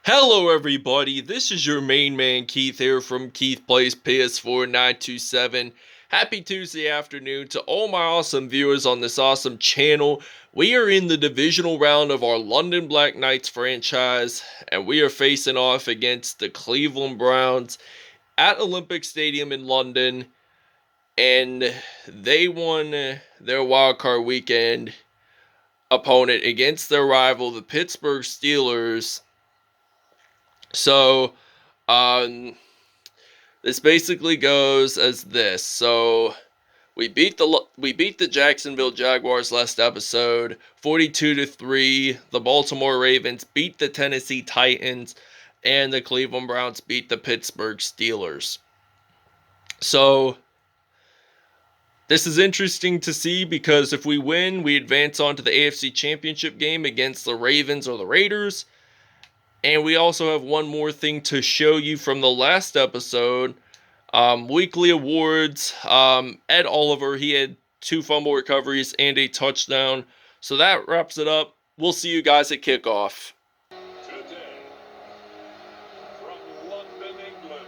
Hello everybody, this is your main man Keith here from Keith Plays PS4 927. Happy Tuesday afternoon to all my awesome viewers on this awesome channel. We are in the divisional round of our London Black Knights franchise, and we are facing off against the Cleveland Browns at Olympic Stadium in London, and they won their wildcard weekend opponent against their rival, the Pittsburgh Steelers. So, this basically goes as this. So, we beat the Jacksonville Jaguars last episode, 42-3. The Baltimore Ravens beat the Tennessee Titans, and the Cleveland Browns beat the Pittsburgh Steelers. So, this is interesting to see because if we win, we advance on to the AFC Championship game against the Ravens or the Raiders. And we also have one more thing to show you from the last episode. Weekly awards. Ed Oliver, he had 2 fumble recoveries and a touchdown. So that wraps it up. We'll see you guys at kickoff. Today, from London, England,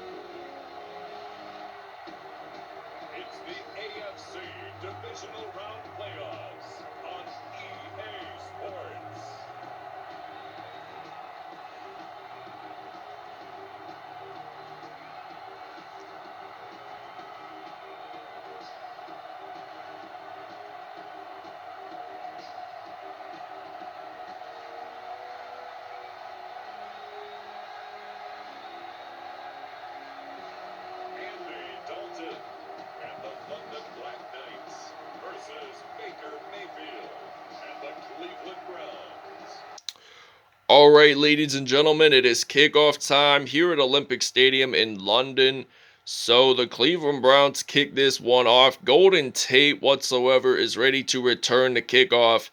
it's the AFC Divisional Round Playoffs on EA Sports. Dalton and the London Black Knights versus Baker Mayfield and the Cleveland Browns. Alright, ladies and gentlemen, it is kickoff time here at Olympic Stadium in London. So the Cleveland Browns kick this one off. Golden Tate whatsoever is ready to return the kickoff.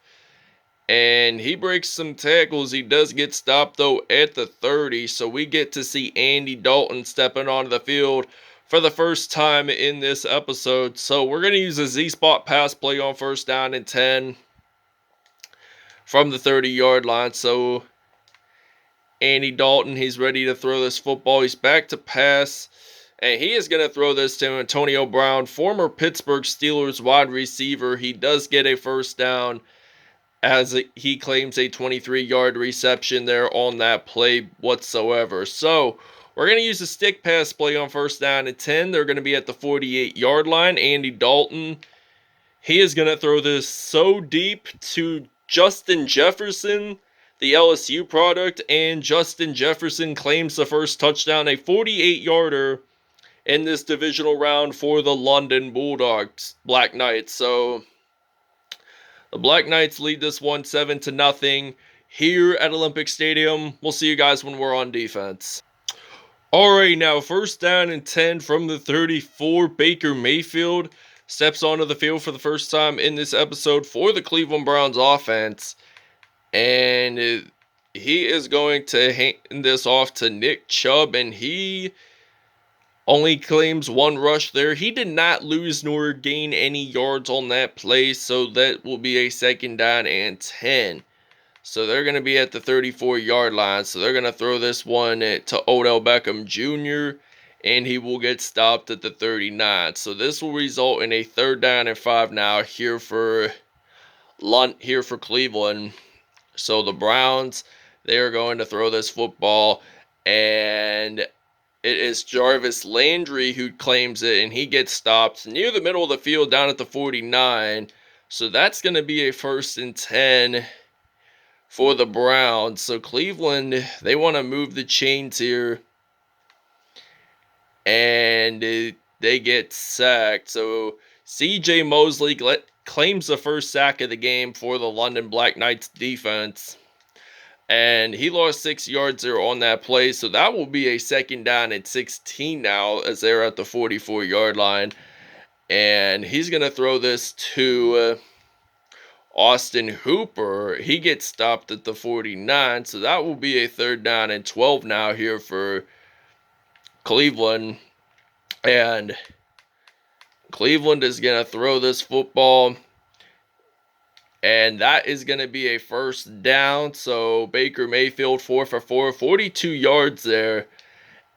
And he breaks some tackles. He does get stopped, though, at the 30. So we get to see Andy Dalton stepping onto the field for the first time in this episode. So we're going to use a Z-spot pass play on 1st down and 10 from the 30-yard line. So Andy Dalton, he's ready to throw this football. He's back to pass. And he is going to throw this to Antonio Brown, former Pittsburgh Steelers wide receiver. He does get a 1st down, as he claims a 23-yard reception there on that play whatsoever. So, we're going to use a stick pass play on 1st down and 10. They're going to be at the 48-yard line. Andy Dalton, he is going to throw this so deep to Justin Jefferson, the LSU product, and Justin Jefferson claims the first touchdown, a 48-yarder in this divisional round for the London Bulldogs, Black Knights. So, the Black Knights lead this one 7-0 here at Olympic Stadium. We'll see you guys when we're on defense. Alright, now 1st down and 10 from the 34. Baker Mayfield steps onto the field for the first time in this episode for the Cleveland Browns offense. And he is going to hand this off to Nick Chubb, and he only claims 1 rush there. He did not lose nor gain any yards on that play, so that will be a 2nd down and 10. So they're going to be at the 34-yard line. So they're going to throw this one to Odell Beckham Jr., and he will get stopped at the 39. So this will result in a 3rd down and 5 now here for Cleveland. So the Browns, they are going to throw this football, and it is Jarvis Landry who claims it, and he gets stopped near the middle of the field down at the 49. So that's going to be a 1st and 10 for the Browns. So Cleveland, they want to move the chains here, and they get sacked. So C.J. Mosley claims the first sack of the game for the London Black Knights defense. And he lost 6 yards there on that play. So that will be a 2nd down and 16 now as they're at the 44-yard line. And he's going to throw this to Austin Hooper. He gets stopped at the 49. So that will be a 3rd down and 12 now here for Cleveland. And Cleveland is going to throw this football. And that is going to be a first down. So Baker Mayfield 4 for 4, 42 yards there.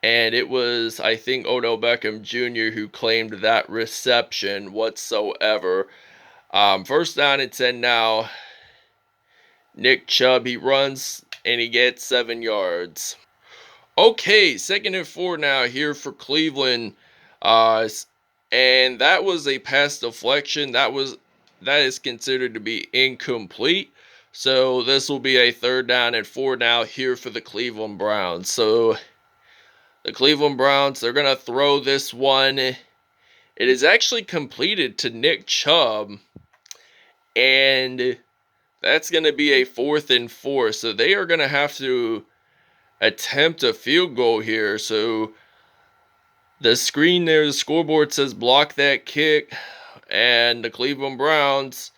And it was, I think, Odell Beckham Jr. who claimed that reception whatsoever. First down and 10 now. Nick Chubb, he runs and he gets 7 yards. Okay, 2nd and 4 now here for Cleveland. And that was a pass deflection. That is considered to be incomplete. So this will be a 3rd down and 4 now here for the Cleveland Browns. So the Cleveland Browns, they're going to throw this one. It is actually completed to Nick Chubb. And that's going to be a 4th and 4. So they are going to have to attempt a field goal here. So the screen there, the scoreboard says block that kick. And the Cleveland Browns,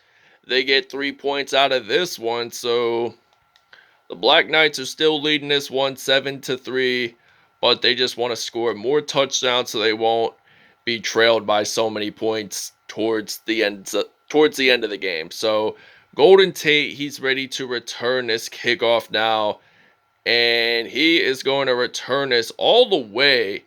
they get 3 points out of this one. So the Black Knights are still leading this one 7-3. But they just want to score more touchdowns so they won't be trailed by so many points towards the end of the game. So Golden Tate, he's ready to return this kickoff now. And he is going to return this all the way.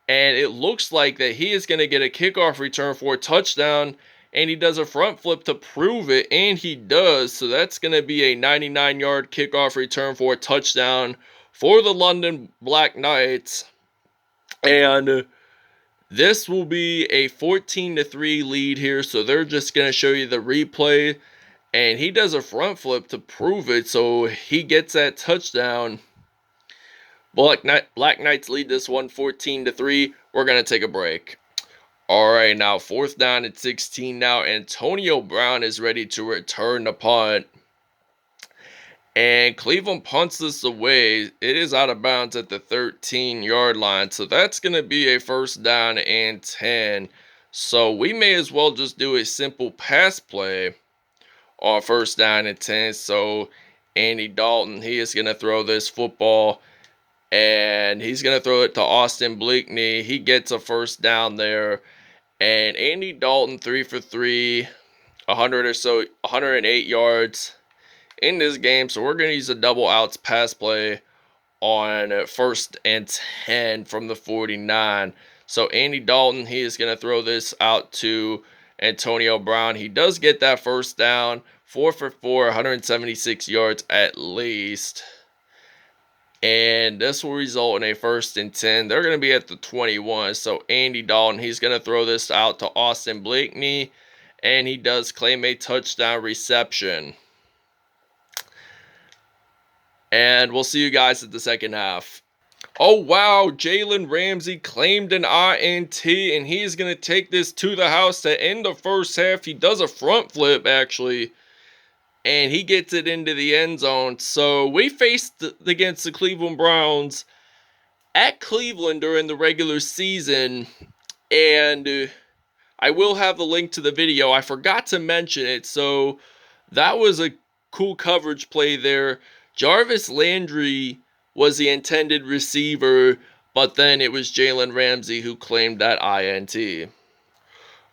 And it looks like that he is going to get a kickoff return for a touchdown. And he does a front flip to prove it. And he does. So that's going to be a 99-yard kickoff return for a touchdown for the London Black Knights. And this will be a 14-3 lead here. So they're just going to show you the replay. And he does a front flip to prove it. So he gets that touchdown. Black Knights lead this one 14-3. We're going to take a break. Alright, now 4th down and 16 now. Antonio Brown is ready to return the punt. And Cleveland punts this away. It is out of bounds at the 13-yard line. So that's going to be a 1st down and 10. So we may as well just do a simple pass play on 1st down and 10. So Andy Dalton, he is going to throw this football. And he's going to throw it to Austin Bleakney. He gets a 1st down there. And Andy Dalton 3 for 3, 108 yards in this game. So we're going to use a double outs pass play on 1st and 10 from the 49. So Andy Dalton, he is going to throw this out to Antonio Brown. He does get that 1st down, 4 for 4, 176 yards at least. And this will result in a 1st and 10. They're going to be at the 21. So Andy Dalton, he's going to throw this out to Austin Bleakney. And he does claim a touchdown reception. And we'll see you guys at the 2nd half. Oh, wow. Jalen Ramsey claimed an INT. And he's going to take this to the house to end the 1st half. He does a front flip, actually. And he gets it into the end zone. So we faced against the Cleveland Browns at Cleveland during the regular season. And I will have the link to the video. I forgot to mention it. So that was a cool coverage play there. Jarvis Landry was the intended receiver. But then it was Jalen Ramsey who claimed that INT.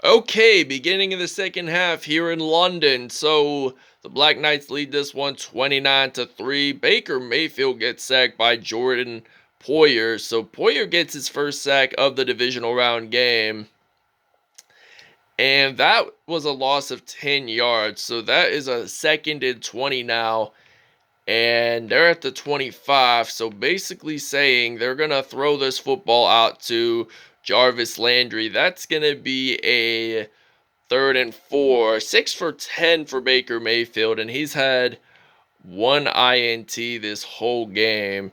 Okay, beginning of the 2nd half here in London. So the Black Knights lead this one 29-3. Baker Mayfield gets sacked by Jordan Poyer. So Poyer gets his 1st sack of the divisional round game. And that was a loss of 10 yards. So that is a 2nd and 20 now. And they're at the 25. So basically saying they're going to throw this football out to Jarvis Landry. That's going to be a 3rd and 4. 6 for 10 for Baker Mayfield. And he's had 1 INT this whole game.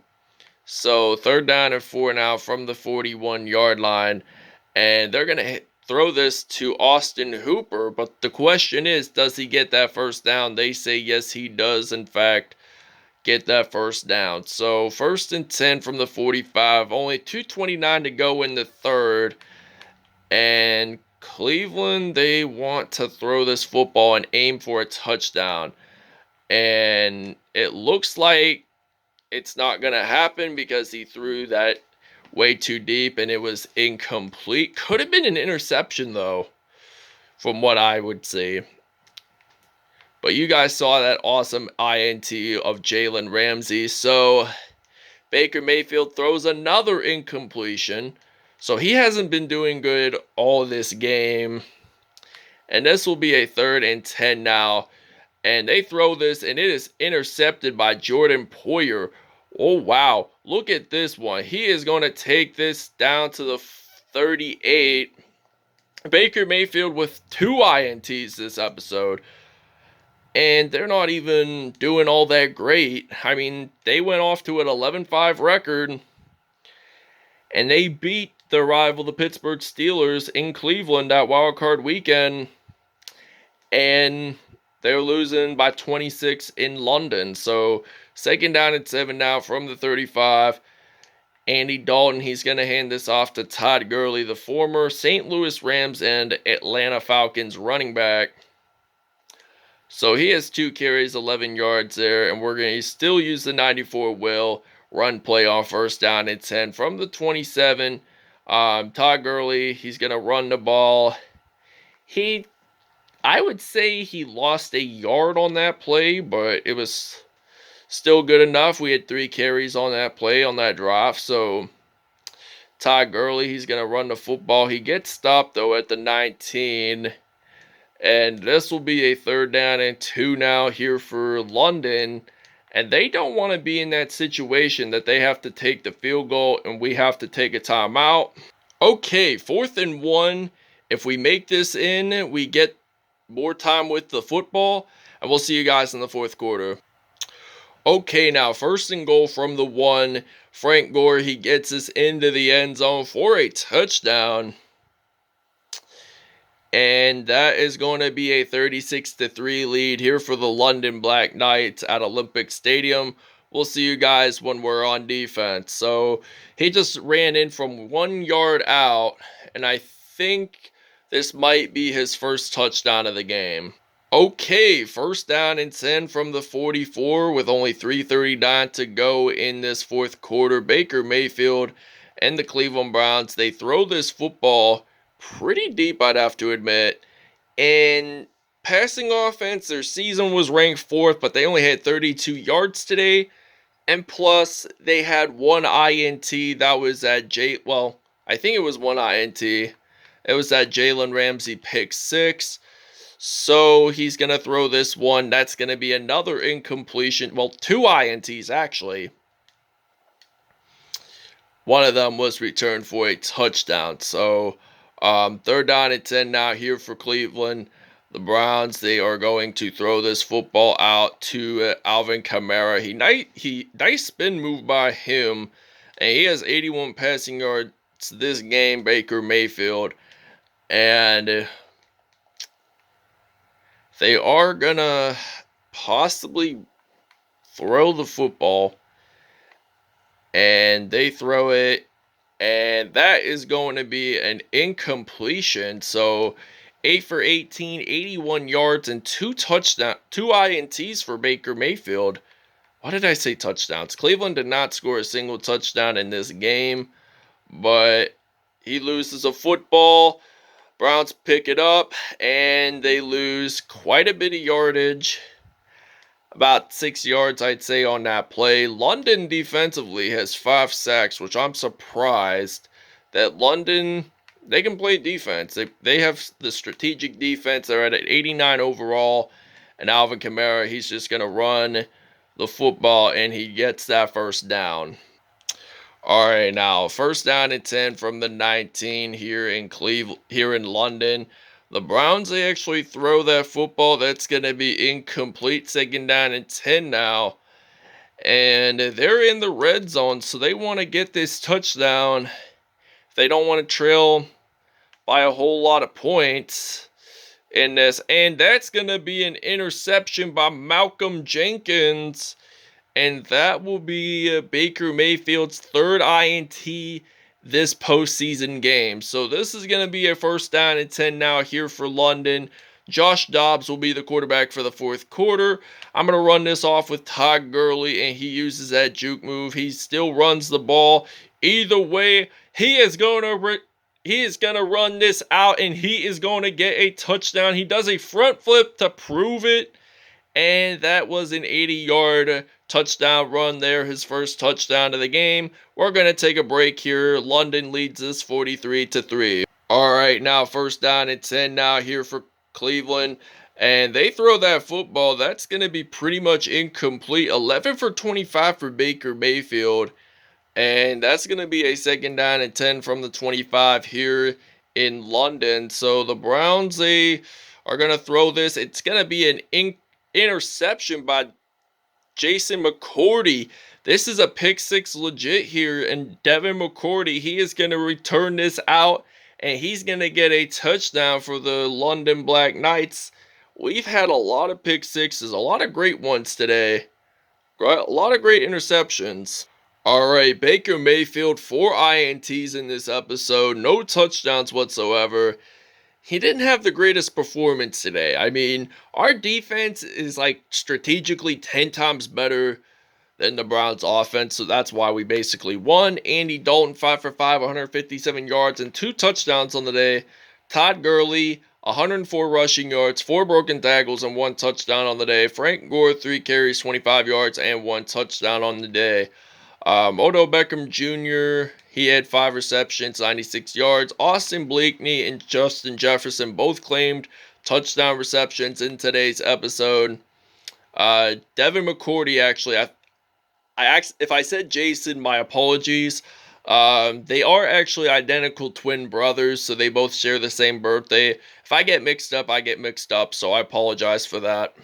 So 3rd down and 4 now from the 41-yard line. And they're going to throw this to Austin Hooper. But the question is, does he get that 1st down? They say yes, he does, in fact, get that 1st down. So 1st and 10 from the 45. Only 2:29 to go in the 3rd. And Cleveland, they want to throw this football and aim for a touchdown. And it looks like it's not going to happen because he threw that way too deep and it was incomplete. Could have been an interception, though, from what I would see. But you guys saw that awesome INT of Jalen Ramsey. So Baker Mayfield throws another incompletion. So he hasn't been doing good all this game. And this will be a 3rd and 10 now. And they throw this, and it is intercepted by Jordan Poyer. Oh, wow. Look at this one. He is going to take this down to the 38. Baker Mayfield with 2 INTs this episode. And they're not even doing all that great. I mean, they went off to an 11-5 record. And they beat their rival, the Pittsburgh Steelers, in Cleveland that wildcard weekend. And they're losing by 26 in London. So 2nd down and 7 now from the 35. Andy Dalton, he's going to hand this off to Todd Gurley, the former St. Louis Rams and Atlanta Falcons running back. So he has 2 carries, 11 yards there, and we're going to still use the 94 will run play on 1st down and 10 from the 27. Todd Gurley, he's going to run the ball. I would say he lost a yard on that play, but it was still good enough. We had 3 carries on that play, on that drive. So Todd Gurley, he's going to run the football. He gets stopped, though, at the 19. And this will be a 3rd down and 2 now here for London. And they don't want to be in that situation that they have to take the field goal and we have to take a timeout. Okay, 4th and 1. If we make this in, we get more time with the football. And we'll see you guys in the 4th quarter. Okay, now 1st and goal from the 1. Frank Gore, he gets us into the end zone for a touchdown. And that is going to be a 36-3 lead here for the London Black Knights at Olympic Stadium. We'll see you guys when we're on defense. So he just ran in from 1 yard out, and I think this might be his first touchdown of the game. Okay, 1st down and 10 from the 44 with only 3:39 to go in this 4th quarter. Baker Mayfield and the Cleveland Browns, they throw this football pretty deep, I'd have to admit. And passing offense, their season was ranked 4th, but they only had 32 yards today. And plus, they had 1 INT that was at I think it was 1 INT. It was that Jalen Ramsey pick 6. So he's going to throw this one. That's going to be another incompletion. Well, 2 INTs actually. One of them was returned for a touchdown. So 3rd down and 10 now here for Cleveland. The Browns, they are going to throw this football out to Alvin Kamara. Nice spin move by him. And he has 81 passing yards this game, Baker Mayfield. And they are going to possibly throw the football. And they throw it. And that is going to be an incompletion. So 8 for 18, 81 yards, and 2 INTs for Baker Mayfield. Why did I say touchdowns? Cleveland did not score a single touchdown in this game. But he loses a football. Browns pick it up. And they lose quite a bit of yardage. About 6 yards, I'd say, on that play. London defensively has 5 sacks, which I'm surprised that London, they can play defense. They have the strategic defense. They're at 89 overall. And Alvin Kamara, he's just going to run the football, and he gets that 1st down. All right, now 1st down and 10 from the 19 here in London. The Browns, they actually throw that football. That's going to be incomplete. 2nd down and 10 now. And they're in the red zone, so they want to get this touchdown. They don't want to trail by a whole lot of points in this. And that's going to be an interception by Malcolm Jenkins. And that will be Baker Mayfield's 3rd INT this postseason game. So this is going to be a 1st down and 10 now here for London. Josh Dobbs will be the quarterback for the 4th quarter. I'm going to run this off with Todd Gurley, and he uses that juke move. He still runs the ball. Either way, he is going to run this out, and he is going to get a touchdown. He does a front flip to prove it, And that was an 80-yard touchdown run there, his first touchdown of the game. We're going to take a break here. London leads us 43-3. All right, now first down and 10 now here for Cleveland. And they throw that football. That's going to be pretty much incomplete. 11 for 25 for Baker Mayfield. And that's going to be a second down and 10 from the 25 here in London. So the Browns, they are going to throw this. It's going to be an interception by Jason McCourty. This is a pick six legit here. And Devin McCourty, he is going to return this out. And he's going to get a touchdown for the London Black Knights. We've had a lot of pick sixes, a lot of great ones today. A lot of great interceptions. All right, Baker Mayfield, 4 INTs in this episode, no touchdowns whatsoever. He didn't have the greatest performance today. I mean, our defense is like strategically 10 times better than the Browns offense, so that's why we basically won. Andy Dalton, 5 for 5, 157 yards and 2 touchdowns on the day. Todd Gurley, 104 rushing yards, 4 broken tackles, and 1 touchdown on the day. Frank Gore, 3 carries, 25 yards, and 1 touchdown on the day. Odell Beckham Jr., he had 5 receptions, 96 yards. Austin Blakeney and Justin Jefferson both claimed touchdown receptions in today's episode. Devin McCourty, actually, if I said Jason, my apologies. They are actually identical twin brothers, so they both share the same birthday. If I get mixed up, I get mixed up, so I apologize for that.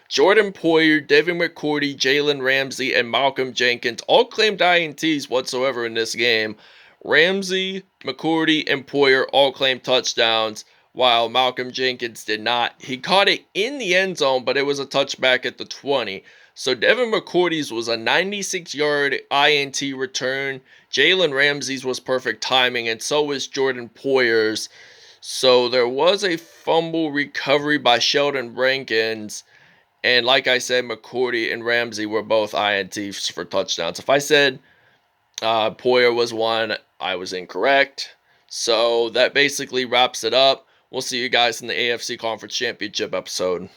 Jordan Poyer, Devin McCourty, Jalen Ramsey, and Malcolm Jenkins all claimed INTs whatsoever in this game. Ramsey, McCourty, and Poyer all claimed touchdowns, while Malcolm Jenkins did not. He caught it in the end zone, but it was a touchback at the 20. So Devin McCourty's was a 96-yard INT return. Jalen Ramsey's was perfect timing, and so was Jordan Poyer's. So there was a fumble recovery by Sheldon Rankins. And like I said, McCourty and Ramsey were both INTs for touchdowns. If I said Poyer was one, I was incorrect. So that basically wraps it up. We'll see you guys in the AFC Conference Championship episode.